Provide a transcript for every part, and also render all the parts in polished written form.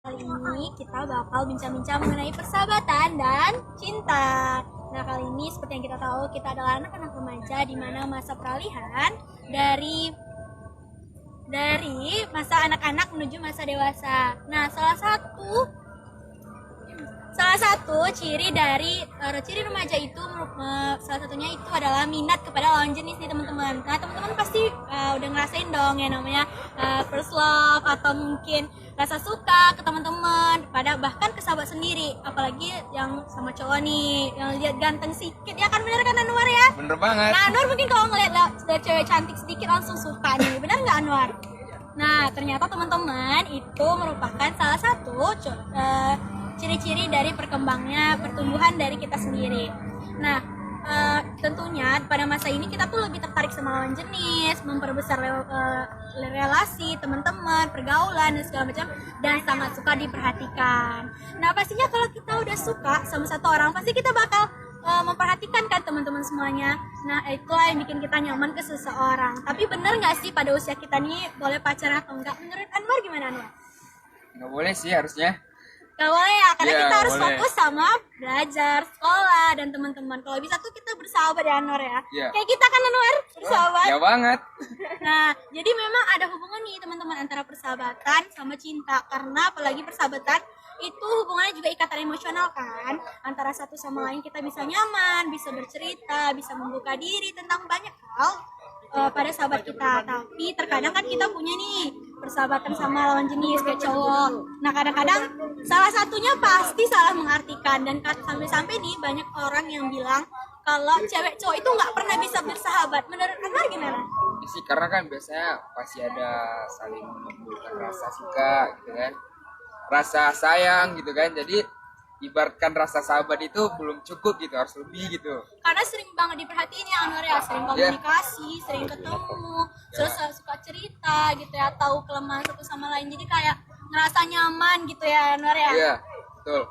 kali ini kita bakal bincang-bincang mengenai persahabatan dan cinta. Nah, kali ini seperti yang kita tahu, kita adalah anak-anak remaja di mana masa peralihan dari masa anak-anak menuju masa dewasa. Nah, salah satu ciri dari ciri remaja itu salah satunya itu adalah minat kepada lawan jenis nih teman-teman. Nah, teman-teman pasti udah ngerasain dong ya namanya first love atau mungkin rasa suka ke teman-teman, pada bahkan ke sahabat sendiri, apalagi yang sama cowok nih yang lihat ganteng sedikit, ya kan, bener kan Anwar ya? Bener banget. Nah, Anwar mungkin kalau ngeliat cewek cantik sedikit langsung suka nih, bener nggak Anwar? Nah, ternyata teman-teman itu merupakan salah satu ciri-ciri dari pertumbuhan dari kita sendiri. Nah, tentunya pada masa ini kita tuh lebih tertarik sama lawan jenis, memperbesar relasi, teman-teman, pergaulan dan segala macam, dan sangat suka diperhatikan. Nah, pastinya kalau kita udah suka sama satu orang, pasti kita bakal memperhatikan kan teman-teman semuanya. Nah, itulah yang bikin kita nyaman ke seseorang. Tapi bener nggak sih pada usia kita nih boleh pacaran atau enggak? Menurut Anwar gimana, Anwar? Nggak boleh sih harusnya. Gak boleh ya, karena Ya, kita harus boleh. fokus sama belajar, sekolah, dan teman-teman. Kalau bisa tuh kita bersahabat ya Anwar ya. Ya. Kayak kita kan Anwar, bersahabat. Ya banget. Nah, jadi memang ada hubungan nih teman-teman antara persahabatan sama cinta. Karena apalagi persahabatan itu hubungannya juga ikatan emosional kan. Antara satu sama lain kita bisa nyaman, bisa bercerita, bisa membuka diri tentang banyak hal pada sahabat kita. Tapi terkadang kan kita punya nih persahabatan sama lawan jenis kayak cowok. Nah, kadang-kadang salah satunya pasti salah mengartikan, dan sampai-sampai nih banyak orang yang bilang kalau cewek cowok itu nggak pernah bisa bersahabat. Menurut Anwar gimana? Ya sih, karena kan biasanya pasti ada saling menimbulkan rasa suka gitu kan, rasa sayang gitu kan. Jadi ibaratkan rasa sahabat itu belum cukup gitu, harus lebih gitu. Karena sering banget diperhatiin ya Anwar ya, sering komunikasi, sering ketemu, terus suka cerita gitu ya, tahu kelemahan satu sama lain, jadi kayak ngerasa nyaman gitu ya Anwar ya. Iya, betul.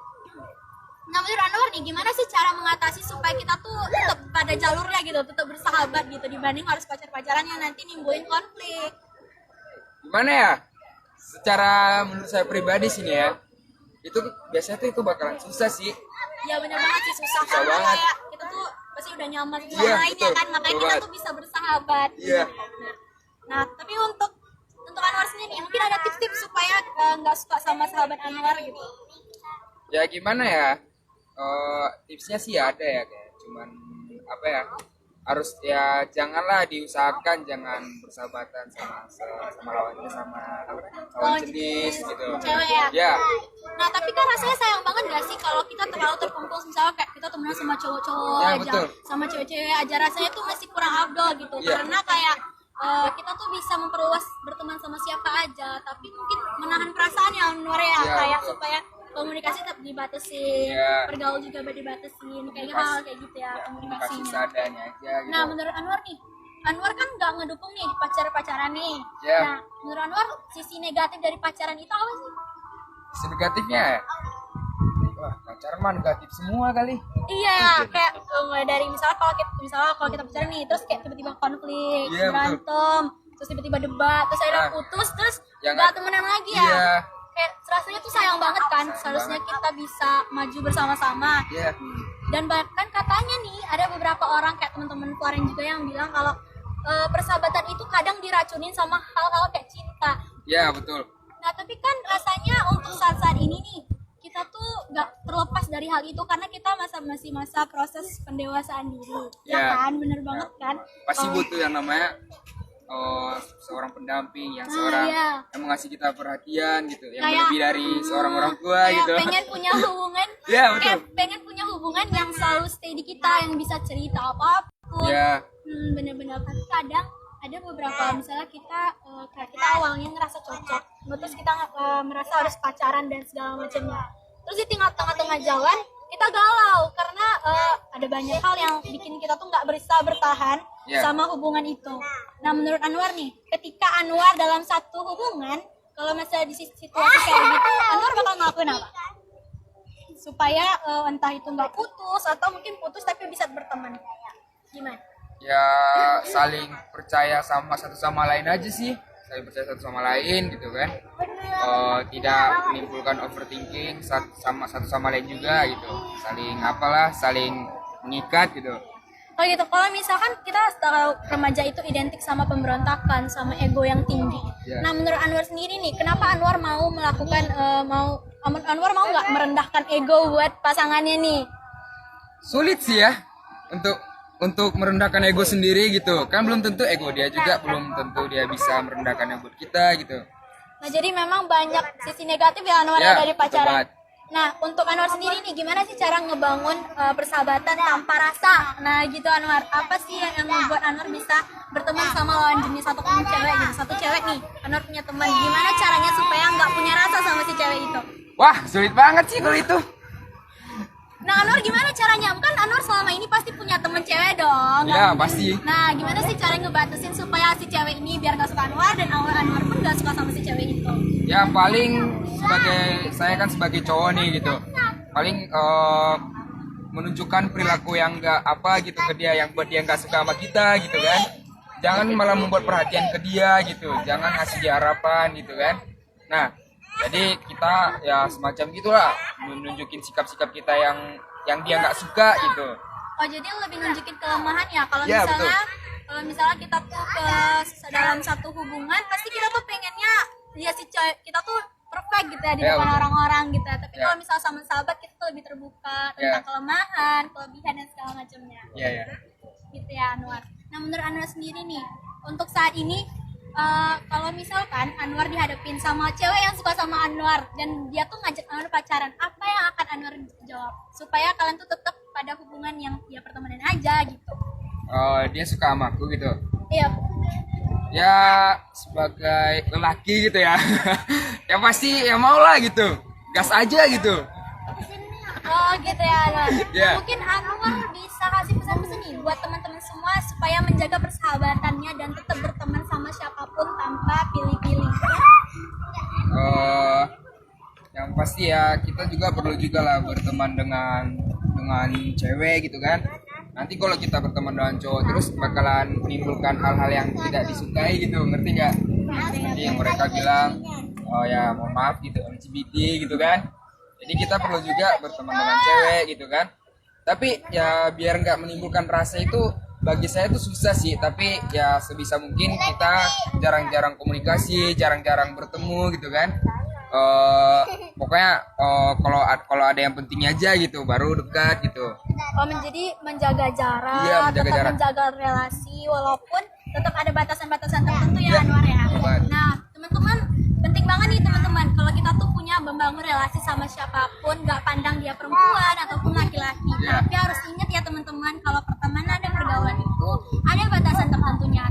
Nah, menurut Anwar nih, gimana sih cara mengatasi supaya kita tuh tetap pada jalurnya gitu, tetap bersahabat gitu, dibanding harus pacar-pacaran yang nanti nimbulin konflik? Gimana ya? Secara menurut saya pribadi sih nih ya, itu biasanya tuh itu bakalan susah sih. Ya bener banget sih, susah Susah karena banget. kayak kita tuh pasti udah nyaman sama Iya, lainnya betul. kan, makanya Betul kita banget. tuh bisa bersahabat. Iya. Nah, tapi untuk Anwar sendiri nih, mungkin ada tips-tips supaya nggak suka sama sahabat Anwar gitu. Ya gimana ya? Tipsnya sih ada ya, kayak cuman apa ya? Harus ya janganlah diusahakan jangan bersahabatan sama lawannya, sama lawan jenis gitu. Cewek ya? Ya, Nah, tapi kan rasanya sayang banget gak sih kalau kita terlalu terkumpul, misalnya kayak kita temenan sama cowok-cowok Ya, aja, betul. sama cewek-cewek aja, rasanya tuh masih kurang afdol gitu. Ya. Karena kayak kita tuh bisa memperluas berteman sama siapa aja, tapi mungkin menahan perasaan yang Anwar ya, Ya, kayak betul. supaya komunikasi tetap dibatasin, Ya. pergaul juga dibatasin, kayak Komunikasi. hal kayak gitu ya, ya komunikasi komunikasinya. seadanya aja gitu. Nah, menurut Anwar nih, Anwar kan nggak ngedukung nih pacaran nih. Ya. Nah, menurut Anwar sisi negatif dari pacaran itu apa sih? Sisi negatifnya ya? Wah, pacaran mah negatif semua kali. Iya, kayak mulai dari misalnya kalau kita pacaran nih, terus kayak tiba-tiba konflik, Iya, berantem, terus tiba-tiba debat, terus akhirnya Nah, putus, terus yang nggak temenan lagi ya. Iya. Kayak rasanya tuh sayang banget kan. Sayang Seharusnya banget. kita bisa maju bersama-sama. Iya. Dan bahkan katanya nih ada beberapa orang kayak teman-teman Florence juga yang bilang kalau persahabatan itu kadang diracunin sama hal-hal kayak cinta. Ya, betul. Nah, tapi kan rasanya untuk saat-saat ini nih, kita tuh nggak terlepas dari hal itu karena kita masih masa proses pendewasaan diri. Ya, Ya. kan, bener banget kan? Pasti Oh, butuh yang namanya seorang pendamping yang iya. yang mengasih kita perhatian gitu, yang Kayak, lebih dari seorang orang tua kayak gitu. pengen punya hubungan, Iya, betul. kayak pengen punya hubungan yang selalu stay di kita, yang bisa cerita apapun. Ya, Bener-bener. Tapi kadang ada beberapa, misalnya kayak kita awalnya ngerasa cocok, terus kita merasa harus pacaran dan segala macamnya, terus di tengah-tengah jalan kita galau karena ada banyak hal yang bikin kita tuh nggak bisa bertahan Ya. sama hubungan itu. Nah, menurut Anwar nih, ketika Anwar dalam satu hubungan, kalau misalnya di situasi kayak gitu, Anwar bakal ngelakuin apa supaya entah itu nggak putus atau mungkin putus tapi bisa berteman? Gimana? ya saling percaya sama satu sama lain aja sih. saling percaya satu sama lain gitu kan. Tidak menimbulkan overthinking satu sama lain juga gitu, saling mengikat gitu. Oh gitu. Kalau misalkan kita tahu remaja itu identik sama pemberontakan, sama ego yang tinggi. Ya. Nah, menurut Anwar sendiri nih, kenapa Anwar mau melakukan Anwar mau nggak merendahkan ego buat pasangannya nih? Sulit sih ya untuk merendahkan ego sendiri gitu kan, belum tentu ego dia juga belum tentu dia bisa merendahkan ego kita gitu. Nah, jadi memang banyak sisi negatif ya Anwar Ya, dari pacaran. betul. Nah, untuk Anwar sendiri nih, gimana sih cara ngebangun persahabatan tanpa rasa? Nah, gitu Anwar. Apa sih yang membuat Anwar bisa berteman sama lawan jenis ataupun cewek gitu? Satu cewek nih, Anwar punya teman. Gimana caranya supaya nggak punya rasa sama si cewek itu? Wah, sulit banget sih kalau itu. Nah, Anwar gimana caranya? Kan Anwar selama ini pasti punya temen cewek dong. nggak Ya, mungkin. pasti. Nah, gimana sih cara ngebatasin supaya si cewek ini biar nggak suka Anwar dan Anwar pun nggak suka sama si cewek itu? Ya paling saya kan sebagai cowok nih gitu, paling menunjukkan perilaku yang enggak apa gitu ke dia, yang buat dia nggak suka sama kita gitu kan. Jangan malah membuat perhatian ke dia gitu, jangan ngasih dia harapan gitu kan. Nah, jadi kita ya semacam gitulah, menunjukin sikap-sikap kita yang dia nggak suka gitu. Oh, jadi lebih nunjukin kelemahan ya. Kalau Ya, misalnya kita tuh dalam satu hubungan, pasti kita tuh pengennya ya si cewek kita tuh perfect gitu ya di Ya, depan betul. orang-orang gitu. Tapi Ya. kalau misalnya sama sahabat kita tuh lebih terbuka tentang kelemahan, kelebihan dan segala macamnya. Iya ya. Gitu ya Anwar. Nah, menurut Anwar sendiri nih, untuk saat ini kalau misalkan Anwar dihadapin sama cewek yang suka sama Anwar dan dia tuh ngajak Anwar pacaran, apa yang akan Anwar jawab supaya kalian tuh tetap pada hubungan yang ya pertemanan aja gitu? Dia suka sama aku gitu. Iya. Ya sebagai lelaki gitu ya. Ya pasti ya mau lah gitu, gas aja gitu. Oh gitu ya Anwar. Ya. Mungkin Anwar bisa kasih pesan-pesan nih buat teman-teman semua supaya menjaga persahabatannya dan tetap berteman sama siapapun tanpa pilih-pilih. Yang pasti ya kita juga perlu juga lah berteman dengan cewek gitu kan. Nanti kalau kita berteman dengan cowok terus bakalan menimbulkan hal-hal yang tidak disukai gitu, ngerti nggak? Jadi yang mereka bilang, oh ya mohon maaf gitu, LGBT gitu kan. Jadi kita perlu juga berteman dengan cewek gitu kan. Tapi ya biar nggak menimbulkan rasa itu bagi saya itu susah sih. Tapi ya sebisa mungkin kita jarang-jarang komunikasi, jarang-jarang bertemu gitu kan. Pokoknya kalau ada yang penting aja gitu baru dekat gitu. Oh, menjadi menjaga jarak, Iya, menjaga tetap jarak. menjaga relasi walaupun tetap ada batasan-batasan tertentu ya Iya, Anwar ya. betul. Nah, teman-teman, penting banget nih teman-teman kalau kita tuh punya membangun relasi sama siapapun, nggak pandang dia perempuan ataupun laki-laki. Iya. Tapi harus ingat ya teman-teman, kalau pertemanan dan pergaulan itu ada batasan tertentunya,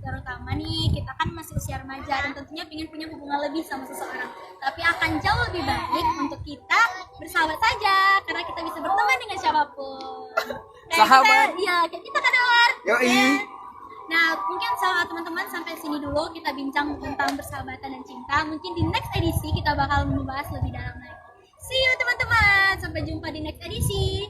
terutama nih kita kan masih usia remaja dan tentunya ingin punya hubungan lebih sama seseorang. Tapi akan jauh lebih baik untuk kita bersahabat saja karena kita bisa berteman dengan siapapun. Sahabat. Kayak kita kan Anwar. Yoi. Ya. Nah, mungkin sama teman-teman sampai sini dulu kita bincang tentang persahabatan dan cinta. Mungkin di next edisi kita bakal membahas lebih dalam lagi. See you teman-teman. Sampai jumpa di next edisi.